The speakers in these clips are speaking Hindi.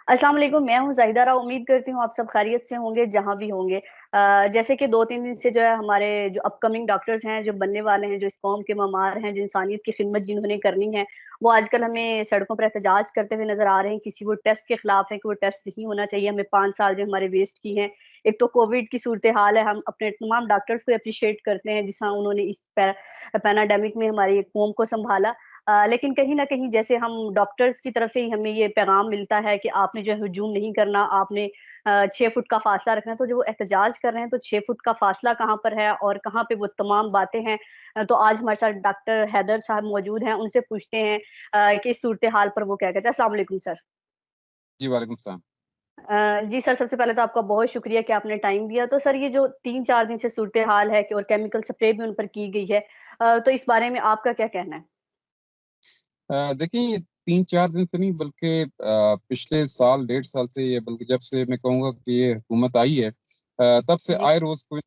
अस्सलाम वालेकुम, मैं हूँ ज़ाहिदा। उम्मीद करती हूँ आप सब खैरियत से होंगे जहाँ भी होंगे। जैसे कि 2-3 दिन से जो है हमारे जो अपकमिंग डॉक्टर्स हैं, जो बनने वाले हैं, जो इस कौम के ममार हैं, जो इंसानियत की खिदमत जिन्होंने करनी है, वो आजकल हमें सड़कों पर एहतजाज करते हुए नज़र आ रहे हैं। किसी वो टेस्ट के खिलाफ है कि वो टेस्ट नहीं होना चाहिए, हमें 5 साल जो हमारे वेस्ट किए हैं। एक तो कोविड की सूरत-ए-हाल है, हम अपने तमाम डॉक्टर्स को एप्रिशिएट करते हैं जिस तरह उन्होंने इस पैनाडेमिक में हमारी कौम को सँभाला। लेकिन कहीं न कहीं जैसे हम डॉक्टर्स की तरफ से ही हमें ये पैगाम मिलता है कि आपने जो है हुजूम नहीं करना, आपने 6 फुट का फ़ासला रखना है, तो जो वो एहतजाज कर रहे हैं, तो 6 फुट का फ़ासला कहाँ पर है और कहाँ पे वो तमाम बातें हैं। तो आज हमारे साथ डॉक्टर हैदर साहब मौजूद हैं, उनसे पूछते हैं कि इस सूरत-ए-हाल पर वो क्या कहते हैं। अस्सलाम वालेकुम सर। जी, वालेकुम सलाम। जी सर, सबसे पहले तो आपका बहुत शुक्रिया कि आपने टाइम दिया। तो सर ये जो 3-4 दिन से सूरत-ए-हाल है कि और केमिकल स्प्रे भी उन पर की गई है, तो इस बारे में आपका क्या कहना है? देखिए 3-4 दिन से नहीं बल्कि पिछले साल, डेढ़ साल से ये बल्कि जब से मैं कहूँगा कि ये हुकूमत आई है तब से जी। आए रोज़ कोई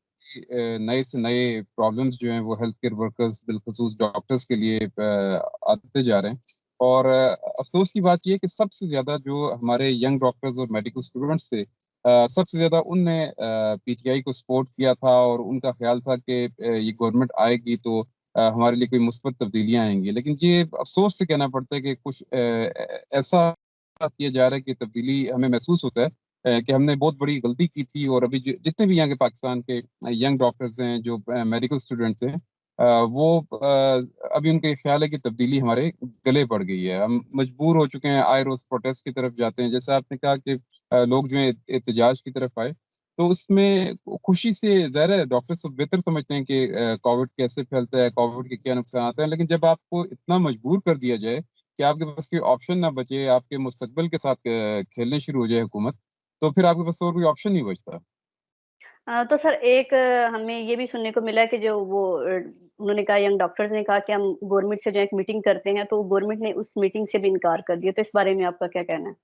नए से नए प्रॉब्लम्स जो हैं वो हेल्थ केयर वर्कर्स बिलख़ुसूस डॉक्टर्स के लिए आते जा रहे हैं। और अफ़सोस की बात ये है कि सबसे ज़्यादा जो हमारे यंग डॉक्टर्स और मेडिकल स्टूडेंट्स थे सबसे ज़्यादा उनने पीटीआई को सपोर्ट किया था और उनका ख़्याल था कि ये गवर्नमेंट आएगी तो हमारे लिए कोई मुस्बत तब्दीलियाँ आएँगी। लेकिन ये अफ़सोस से कहना पड़ता है कि कुछ ऐसा किया जा रहा है कि तब्दीली हमें महसूस होता है कि हमने बहुत बड़ी गलती की थी और अभी जितने भी यहाँ के पाकिस्तान के यंग डॉक्टर्स हैं, जो मेडिकल स्टूडेंट्स हैं वो अभी उनका ख़्याल है कि तब्दीली हमारे गले पड़ गई है। हम मजबूर हो चुके हैं, आए रोज़ प्रोटेस्ट की तरफ जाते हैं। जैसे आपने कहा कि लोग जो हैं एहतजाज की तरफ आए, तो उसमें खुशी से ज़ाहिर है डॉक्टर सब बेहतर समझते हैं कि कोविड कैसे फैलता है, कोविड के क्या नुकसानात हैं, लेकिन जब आपको इतना मजबूर कर दिया जाए कि आपके पास कोई ऑप्शन ना बचे, आपके मुस्तकबिल के साथ खेलने शुरू हो जाए हुकूमत, तो फिर आपके पास और कोई ऑप्शन नहीं बचता। तो सर एक हमें ये भी सुनने को मिला कि जो वो उन्होंने कहा यंग डॉक्टर्स ने कहा कि हम गवर्नमेंट से जो है एक मीटिंग करते हैं, तो गवर्नमेंट ने उस मीटिंग से भी इनकार कर दिया। तो इस बारे में आपका क्या कहना है?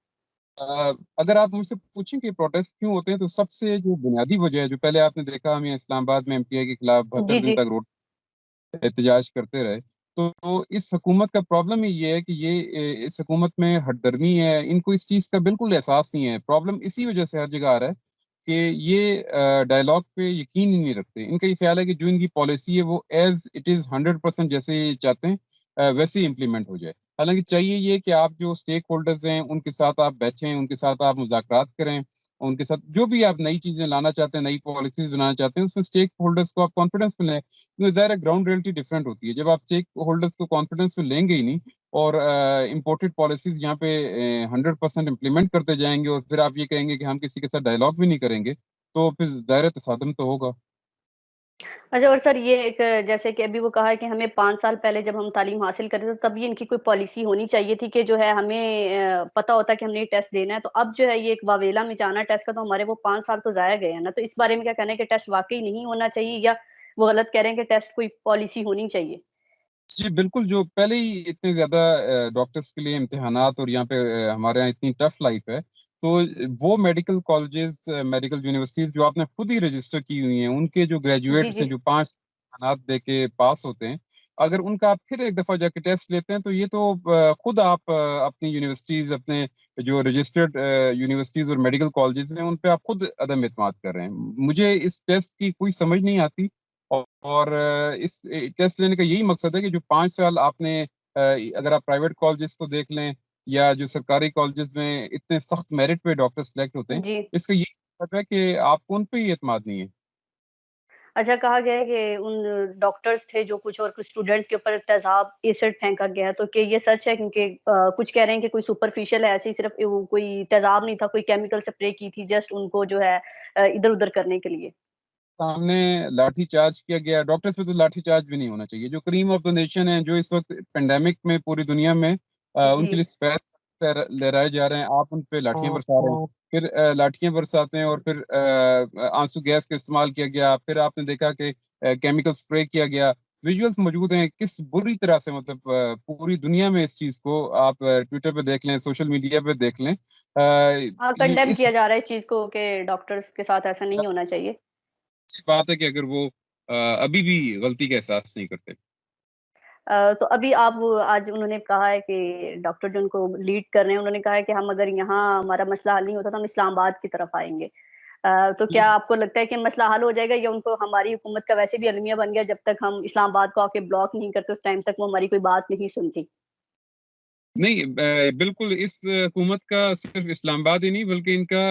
अगर आप मुझसे पूछें कि प्रोटेस्ट क्यों होते हैं, तो सबसे जो बुनियादी वजह है, जो पहले आपने देखा हम यहाँ इस्लामाबाद में एमपीआई के खिलाफ 72 जी, दिन जी। तक रोड एहतजाज करते रहे। तो इस हुकूमत का प्रॉब्लम ही ये है कि इस हुकूमत में हठधर्मी है, इनको इस चीज़ का बिल्कुल एहसास नहीं है। प्रॉब्लम इसी वजह से हर जगह आ रहा है कि ये डायलॉग पे यकीन ही नहीं रखते। इनका ये ख़्याल है कि जो इनकी पॉलिसी है वो एज़ इट इज़ 100% जैसे ये चाहते हैं वैसे ही इम्प्लीमेंट हो जाए। हालाँकि चाहिए ये कि आप जो स्टेक होल्डर्स हैं, उनके साथ आप बैठें, उनके साथ आप मुज़ाकरात करें, उनके साथ जो भी आप नई चीज़ें लाना चाहते हैं, नई पॉलिसीज़ बनाना चाहते हैं, उसमें स्टेक होल्डर्स को आप कॉन्फिडेंस में लें। तो ज़ाहिर है ग्राउंड रियलिटी डिफरेंट होती है। जब आप स्टेक होल्डर्स को कॉन्फिडेंस में लेंगे ही नहीं और इम्पोर्टेड पॉलिसीज़ यहाँ पे 100% इम्प्लीमेंट करते जाएँगे और फिर आप ये कहेंगे कि हम किसी के साथ डायलॉग भी नहीं करेंगे, तो फिर ज़ाहिर है तसादम तो होगा। अच्छा और सर ये एक जैसे कि अभी वो कहा है कि हमें 5 साल पहले जब हम तालीम हासिल कर रहे थे, तब ये इनकी कोई पॉलिसी होनी चाहिए थी कि जो है हमें पता होता कि हमने ये टेस्ट देना है। तो अब जो है ये एक वावेला में जाना टेस्ट का तो हमारे वो 5 साल तो ज़ाया गए हैं ना। तो इस बारे में क्या कहना है कि टेस्ट वाक़ई नहीं होना चाहिए या वो गलत कह रहे हैं कि टेस्ट कोई पॉलिसी होनी चाहिए? जी, बिल्कुल, जो पहले ही इतने ज़्यादा डॉक्टर्स के लिए इम्तिहानात और यहाँ पे हमारे यहाँ इतनी टफ़ लाइफ़ है, तो वो मेडिकल कॉलेजेस, मेडिकल यूनिवर्सिटीज़ जो आपने खुद ही रजिस्टर की हुई हैं, उनके जो जी, ग्रेजुएट्स हैं, जी। जो 5 इम्तिहानात दे के पास होते हैं, अगर उनका आप फिर एक दफ़ा जाके टेस्ट लेते हैं, तो ये तो खुद आप अपनी यूनिवर्सिटीज़, अपने जो रजिस्टर्ड यूनिवर्सिटीज़ और मेडिकल कॉलेजेस हैं, उन पे आप खुद अदम एतमाद कर रहे हैं। मुझे इस टेस्ट की कोई समझ नहीं आती और इस टेस्ट लेने का यही मकसद है कि जो 5 साल आपने अगर आप प्राइवेट कॉलेजेस को देख लें या जो सरकारी कॉलेजेस में इतने सख्त मेरिट पे डॉक्टर सेलेक्ट होते हैं, जी। इसका यही मतलब है कि आपको उन पे ही एतमाद नहीं है। अच्छा कहा गया है कि उन डॉक्टर्स थे जो कुछ और कुछ स्टूडेंट्स के ऊपर तेज़ाब एसिड फेंका गया है, तो क्या ये सच है? क्योंकि कुछ कह रहे हैं कि कोई सुपरफिशियल है, ऐसे ही सिर्फ़ वो कोई तेज़ाब नहीं था, कोई केमिकल स्प्रे की थी जस्ट उनको जो है इधर-उधर करने के लिए। सामने लाठीचार्ज किया गया, डॉक्टर्स पे तो लाठीचार्ज भी नहीं होना चाहिए। जो क्रीम ऑफ द नेशन है, जो इस वक़्त पेंडेमिक में पूरी दुनिया में जी। उनके लिए सफ़ेद लहराए जा रहे हैं, आप उन पे लाठियाँ बरसा रहे हैं। फिर लाठियाँ बरसाते हैं और फिर आंसू गैस का इस्तेमाल किया गया। फिर आपने देखा कि केमिकल स्प्रे किया गया। विजुअल्स मौजूद हैं, किस बुरी तरह से मतलब पूरी दुनिया में इस चीज़ को आप ट्विटर पे देख लें, सोशल मीडिया पे देख लें। हाँ, ये कंडेम किया इस जा रहा है इस चीज़ को कि डॉक्टर्स के साथ ऐसा नहीं होना चाहिए। अच्छी बात है कि अगर वो अभी भी गलती का एहसास नहीं करते। तो अभी आप आज उन्होंने कहा है कि डॉक्टर जो उनको लीड कर रहे हैं, उन्होंने कहा है कि हम अगर यहाँ हमारा मसला हल नहीं होता तो हम इस्लामाबाद की तरफ आएँगे। तो क्या आपको लगता है कि मसला हल हो जाएगा या उनको हमारी हुकूमत का वैसे भी अलमिया बन गया, जब तक हम इस्लामाबाद को आके ब्लॉक नहीं करते उस टाइम तक वो हमारी कोई बात नहीं सुनती? नहीं, बिल्कुल इस हुकूमत का सिर्फ इस्लामाबाद ही नहीं बल्कि इनका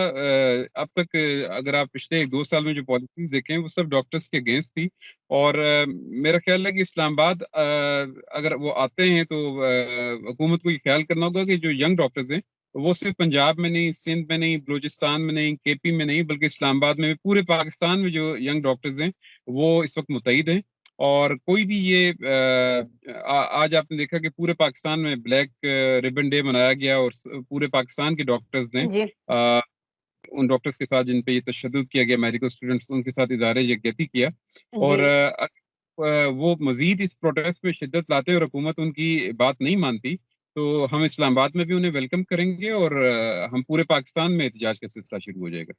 अब तक अगर आप पिछले 1-2 साल में जो पॉलिसीज देखें वो सब डॉक्टर्स के अगेंस्ट थी। और मेरा ख्याल है कि इस्लामाबाद अगर वो आते हैं तो हुकूमत को ये ख्याल करना होगा कि जो यंग डॉक्टर्स हैं वो सिर्फ पंजाब में नहीं, सिंध में नहीं, बलूचिस्तान में नहीं, केपी में नहीं, बल्कि इस्लामाबाद में भी पूरे पाकिस्तान में जो यंग डॉक्टर्स हैं वो इस वक्त मुतैद हैं। और कोई भी ये आज आपने देखा कि पूरे पाकिस्तान में ब्लैक रिबन डे मनाया गया और पूरे पाकिस्तान के डॉक्टर्स ने जी, अ, उन डॉक्टर्स के साथ जिन पे ये तशद्दुद किया गया, मेडिकल स्टूडेंट्स, उनके साथ इज़हार यकजहती किया। जी। और वो मजीद इस प्रोटेस्ट में शिद्दत लाते और हुकूमत उनकी बात नहीं मानती तो हम इस्लामाबाद में भी उन्हें वेलकम करेंगे और हम पूरे पाकिस्तान में एहतजाज का सिलसिला शुरू हो जाएगा।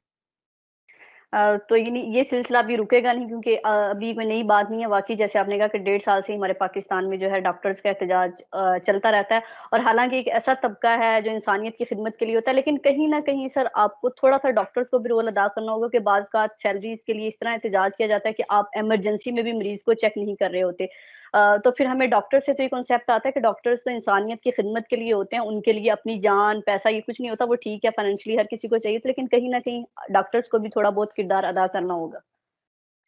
तो ये सिलसिला अभी रुकेगा नहीं, क्योंकि अभी कोई नई बात नहीं है। वाक़ई जैसे आपने कहा कि 1.5 साल से ही हमारे पाकिस्तान में जो है डॉक्टर्स का एहतजाज चलता रहता है, और हालाँकि एक ऐसा तबका है जो इंसानियत की खिदमत के लिए होता है, लेकिन कहीं न कहीं सर आपको थोड़ा-सा डॉक्टर्स को भी रोल अदा करना होगा कि बाज़-औक़ात सैलरीज़ के लिए इस तरह एहतजाज किया जाता है कि आप इमरजेंसी में भी मरीज़ को चेक नहीं कर रहे होते। तो फिर हमें डॉक्टर से तो ये कॉन्सेप्ट आता है कि डॉक्टर्स तो इंसानियत की खिदमत के लिए होते हैं, उनके लिए अपनी जान, पैसा ये कुछ नहीं होता, वो ठीक है फाइनेंशियली हर किसी को चाहिए था, लेकिन कहीं न कहीं डॉक्टर्स को भी थोड़ा बहुत किरदार अदा करना होगा।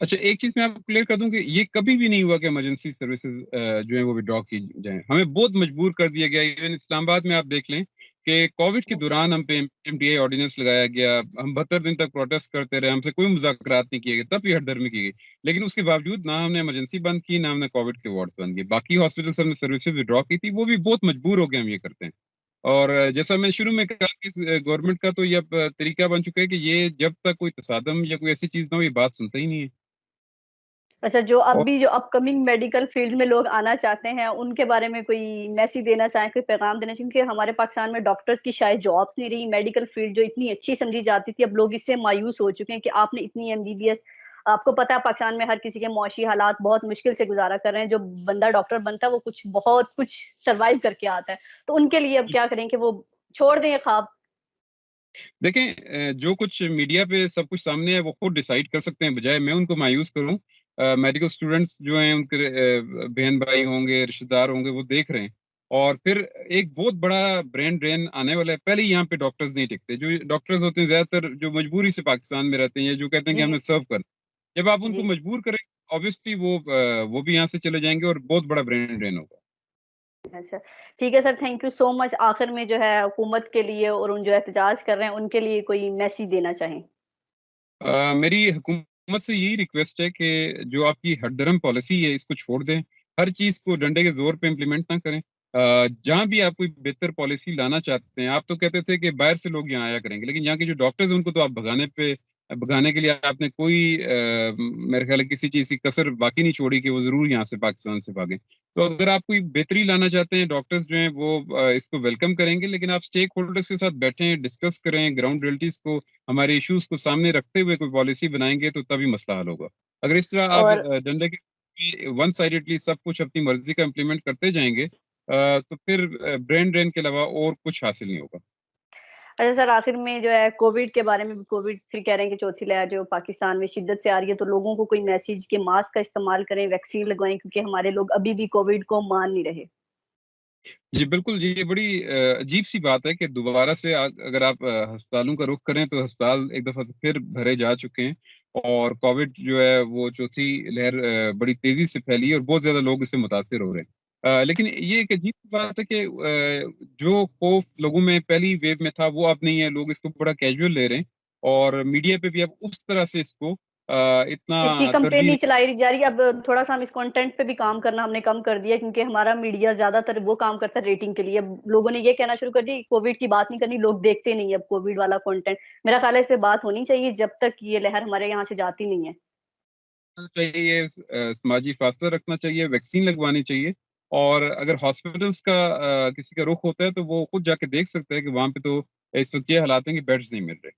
अच्छा, एक चीज़ मैं आपको क्लियर कर दूँ कि ये कभी भी नहीं हुआ कि इमरजेंसी सर्विसेज़ जो है वो विथड्रॉ की जाएँ। हमें बहुत मजबूर कर दिया गया। इवन इस्लामाबाद में आप देख लें कि कोविड के दौरान हम पे एमटीए ऑर्डिनेंस लगाया गया। हम 72 दिन तक प्रोटेस्ट करते रहे, हमसे कोई मुज़ाकरात नहीं किए गए, तब भी हठधर्मी की गई। लेकिन उसके बावजूद ना हमने इमरजेंसी बंद की, ना हमने कोविड के वार्ड्स बंद किए। बाकी हॉस्पिटल्स हमने सर्विसेज़ विथड्रॉ की थी, वो भी बहुत मजबूर होके हम ये करते हैं। और जैसा मैं शुरू में कहा कि गवर्नमेंट का तो ये अब तरीका बन चुका है कि ये जब तक कोई तसादम या कोई ऐसी चीज़ ना हो, ये बात सुनता ही नहीं है। अच्छा, जो अपकमिंग मेडिकल फ़ील्ड में लोग आना चाहते हैं, उनके बारे में कोई मैसेज देना चाहें, कोई पैगाम देना चाहें? क्योंकि हमारे पाकिस्तान में डॉक्टर्स की शायद जॉब्स नहीं रही, मेडिकल फ़ील्ड जो इतनी अच्छी समझी जाती थी, अब लोग इससे मायूस हो चुके हैं कि आपने इतनी एमबीबीएस, आपको पता है पाकिस्तान में हर किसी के मुआशी हालात बहुत मुश्किल से गुज़ारा कर रहे हैं, जो बंदा डॉक्टर बनता है, वो बहुत कुछ सर्वाइव करके आता है। तो उनके लिए अब क्या करें कि वो छोड़ दें ये ख्वाब? देखें, जो कुछ मीडिया पे सब कुछ सामने है वो खुद डिसाइड कर सकते हैं, बजाय मैं उनको मायूस करूं। मेडिकल स्टूडेंट्स जो हैं उनके बहन भाई होंगे, रिश्तेदार होंगे, वो देख रहे हैं। और फिर एक बहुत बड़ा ब्रेन ड्रेन आने वाला है। पहले ही यहाँ पे डॉक्टर्स नहीं टिकते। जो डॉक्टर्स होते हैं ज्यादातर जो मजबूरी से पाकिस्तान में रहते हैं या जो कहते हैं कि जी, हमें सर्व कर, जब आप उनको जी। मजबूर करें ऑब्वियसली वो भी यहाँ से चले जाएंगे और बहुत बड़ा ब्रेन ड्रेन होगा। अच्छा, ठीक है sir, thank you so much. आखिर में जो है हुकूमत के लिए और उन जो एहतजाज कर रहे हैं, उनके लिए कोई मैसेज देना चाहें? मेरी हुकूमत से यही रिक्वेस्ट है कि जो आपकी हरदरम पॉलिसी है इसको छोड़ दें। हर चीज़ को डंडे के ज़ोर पे इम्प्लीमेंट ना करें। जहाँ भी आप कोई बेहतर पॉलिसी लाना चाहते हैं, आप तो कहते थे कि बाहर से लोग यहाँ आया करेंगे, लेकिन यहाँ के जो डॉक्टर्स हैं उनको तो आप भगाने के लिए आपने कोई मेरे ख्याल है किसी चीज़ की कसर बाकी नहीं छोड़ी कि वो ज़रूर यहाँ से पाकिस्तान से भागें। तो अगर आप कोई बेहतरी लाना चाहते हैं, डॉक्टर्स जो हैं वो इसको वेलकम करेंगे, लेकिन आप स्टेक होल्डर्स के साथ बैठें, डिस्कस करें, ग्राउंड रियलिटीज़ को, हमारे इश्यूज को सामने रखते हुए कोई पॉलिसी बनाएंगे तो तभी मसला हल होगा। अगर इस तरह आप और डंडे की वन साइडेडली सब कुछ अपनी मर्जी का इम्प्लीमेंट करते जाएंगे तो फिर ब्रेन ड्रेन के अलावा और कुछ हासिल नहीं होगा। अच्छा सर, आखिर में जो है कोविड के बारे में भी, कोविड फिर कह रहे हैं कि चौथी लहर जो पाकिस्तान में शिद्दत से आ रही है, तो लोगों को कोई मैसेज कि मास्क का इस्तेमाल करें, वैक्सीन लगवाएँ, क्योंकि हमारे लोग अभी भी कोविड को मान नहीं रहे। जी बिल्कुल जी, ये बड़ी अजीब सी बात है कि दोबारा से अगर आप अस्पतालों का रुख करें तो अस्पताल एक दफा तो फिर भरे जा चुके हैं। और कोविड जो है वो चौथी लहर बड़ी तेजी से फैली है और बहुत ज्यादा लोग इससे मुतासिर हो रहे हैं। लेकिन ये एक अजीब सी बात है कि जो खौफ लोगों में पहली वेव में था वो अब नहीं है। लोग इसको बड़ा कैजुअल ले रहे हैं और मीडिया पे भी अब उस तरह से इसको इसी इतना कैंपेन तरजीह नहीं नहीं। चलाई जा रही। अब थोड़ा-सा हम इस कंटेंट पे भी काम करना हमने कम कर दिया है, क्योंकि हमारा मीडिया ज़्यादातर वो काम करता है रेटिंग के लिए। अब लोगों ने ये कहना शुरू कर दिया कि कोविड की बात नहीं करनी, लोग देखते नहीं है अब कोविड वाला कंटेंट। मेरा ख़्याल है इस पे बात होनी चाहिए जब तक ये लहर हमारे यहाँ से जाती नहीं है। चाहिए, समाजी फासला रखना चाहिए, वैक्सीन लगवानी चाहिए। और अगर हॉस्पिटल्स का किसी का रुख होता है तो वो खुद जाके देख सकता है कि वहां पे तो इस वक्त ये हालात हैं कि बेड्स नहीं मिल रहे।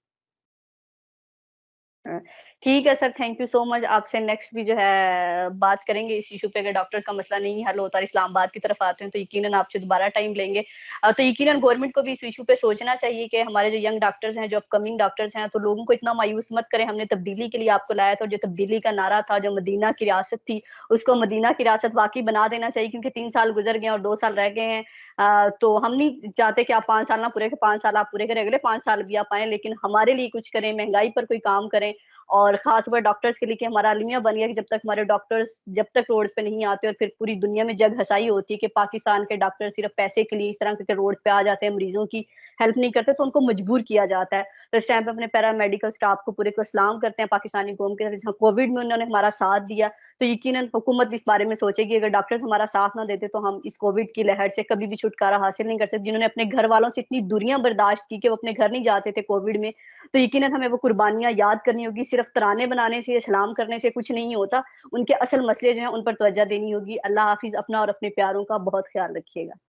अ, ठीक है sir, thank you so much. आपसे नेक्स्ट भी जो है बात करेंगे इस इश्यू पे। अगर डॉक्टर्स का मसला नहीं हल होता और इस्लामाबाद की तरफ आते हैं तो यकीनन आपसे दोबारा टाइम लेंगे। तो यकीनन गवर्नमेंट को भी इस इश्यू पे सोचना चाहिए कि हमारे जो यंग डॉक्टर्स हैं, जो अपकमिंग डॉक्टर्स हैं, तो लोगों को इतना मायूस मत करें। हमने तब्दीली के लिए आपको लाया था और जो तब्दीली का नारा था, जो मदीना की रियासत थी, उसको मदीना की रियासत वाक़ई बना देना चाहिए, क्योंकि 3 साल गुज़र गए हैं और 2 साल रह गए हैं। तो हम नहीं चाहते कि आप 5 साल ना पूरे, 5 साल आप पूरे करें, अगले 5 साल भी आप आएँ, लेकिन हमारे लिए कुछ करें, महँगाई पर कोई काम करें। और खास तौर पर डॉक्टर्स के लिए कि हमारा अलमिया बन गया कि जब तक हमारे डॉक्टर्स जब तक रोड्स पे नहीं आते और फिर पूरी दुनिया में जग हसाई होती है कि पाकिस्तान के डॉक्टर सिर्फ पैसे के लिए इस तरह करके रोड्स पे आ जाते हैं, मरीजों की हेल्प नहीं करते, तो उनको मजबूर किया जाता है। तो इस टाइम पे अपने पैरामेडिकल स्टाफ को पूरे को सलाम करते हैं पाकिस्तानी कौम के। जहाँ कोविड में उन्होंने हमारा साथ दिया, तो यकीनन हुकूमत भी इस बारे में सोचेगी। अगर डॉक्टर्स हमारा साथ ना देते तो हम इस कोविड की लहर से कभी भी छुटकारा हासिल नहीं कर सकते। जिन्होंने अपने घर वालों से इतनी दूरियां बर्दाश्त की कि वो अपने घर नहीं जाते थे कोविड में, तो यकीनन हमें वो कुर्बानियाँ याद करनी होगी। सिर्फ तराने बनाने से या सलाम करने से कुछ नहीं होता। उनके असल मसले जो हैं उन पर तवज्जो देनी होगी। अल्लाह हाफ़िज़। अपना और अपने प्यारों का बहुत ख़्याल रखिएगा।